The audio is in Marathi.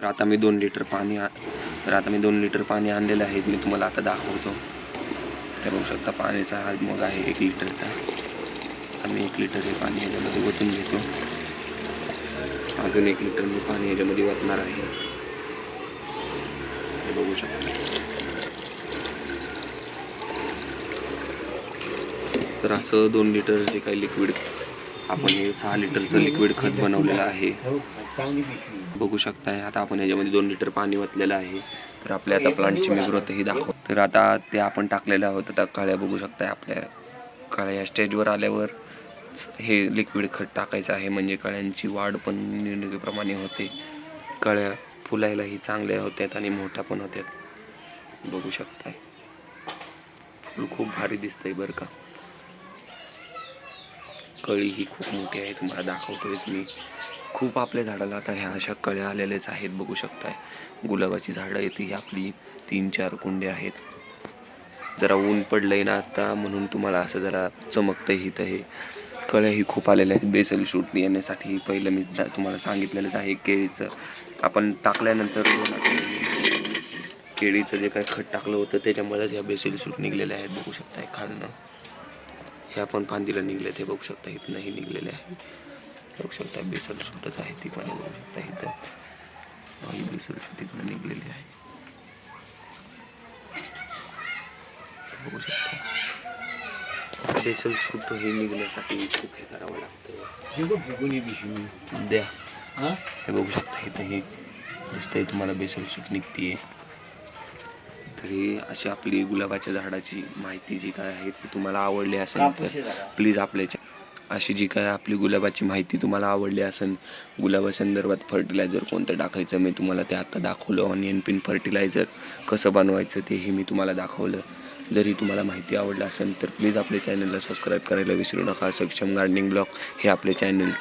तर आता मी 2 लिटर पाणी आणलेलं आहे. मी तुम्हाला आता दाखवतो. हे बघू शकता पाण्याचा हा मग आहे 1 लिटरचा. आम्ही 1 लिटर हे पाणी याच्यामध्ये ओतून घेतो. अजून 1 लिटर मी पाणी याच्यामध्ये ओतणार आहे. हे बघू शकता. तर असं 2 लिटर जे काही लिक्विड आपण हे 6 लिटरचं लिक्विड खत बनवलेलं आहे. बघू शकताय. आता आपण याच्यामध्ये 2 लिटर पाणी ओतलेलं आहे. तर आपल्या आता प्लांटची मी ग्रोथही दाखव. तर आता ते आपण टाकलेलं आहोत. आता कळ्या बघू शकताय. आपल्या कळ्या या स्टेजवर आल्यावर हे लिक्विड खत टाकायचं आहे. म्हणजे कळ्यांची वाढ पण नियोगितप्रमाणे होते. कळ्या फुलायलाही चांगल्या होत्यात आणि मोठ्या पण होत्यात. बघू शकताय. फुल खूप भारी दिसतंय बरं का. कळी ही खूप मोठी आहे. तुम्हाला दाखवतोयच मी. खूप आपल्या झाडाला आता ह्या अशा कळ्या आलेल्याच आहेत. बघू शकताय. गुलाबाची झाडं आहेत ही आपली 3-4 कुंड्या आहेत. जरा ऊन पडलंय ना आता म्हणून तुम्हाला असं जरा चमकतंय इथं. हे कळ्याही खूप आलेल्या आहेत. बेसल शूट येण्यासाठी पहिलं मी तुम्हाला सांगितलेलंच आहे. केळीचं आपण टाकल्यानंतर केळीचं जे काही खत टाकलं होतं त्याच्यामुळेच ह्या बेसल शूट निघलेल्या आहेत. बघू शकताय खालनं हे आपण फांदीला निघले ते बघू शकता. इथनंही निघलेले आहे. बघू शकता बेसल शूटच आहे ती पण. बघू शकता इथं बेसल शूट इथनं निघलेली आहे. बघू शकता. बेसल शूट हे निघण्यासाठी खूप हे करावं लागतं. द्या हे बघू शकता इथं हे दिसतंय तुम्हाला बेसल शूट निघतीये. तरी अशी आपली गुलाबाच्या झाडाची माहिती जी काय आहे ती तुम्हाला आवडली असेल तर प्लीज अशी जी काय आपली गुलाबाची माहिती तुम्हाला आवडली असेल, गुलाबासंदर्भात फर्टिलायझर कोणतं टाकायचं मी तुम्हाला ते आता दाखवलं. ऑनियन पिन फर्टिलायझर कसं बनवायचं तेही मी तुम्हाला दाखवलं. जरी तुम्हाला माहिती आवडलं असेल तर प्लीज आपल्या चॅनलला सबस्क्राईब करायला विसरू नका. सक्षम गार्डनिंग ब्लॉग हे आपल्या चॅनलचं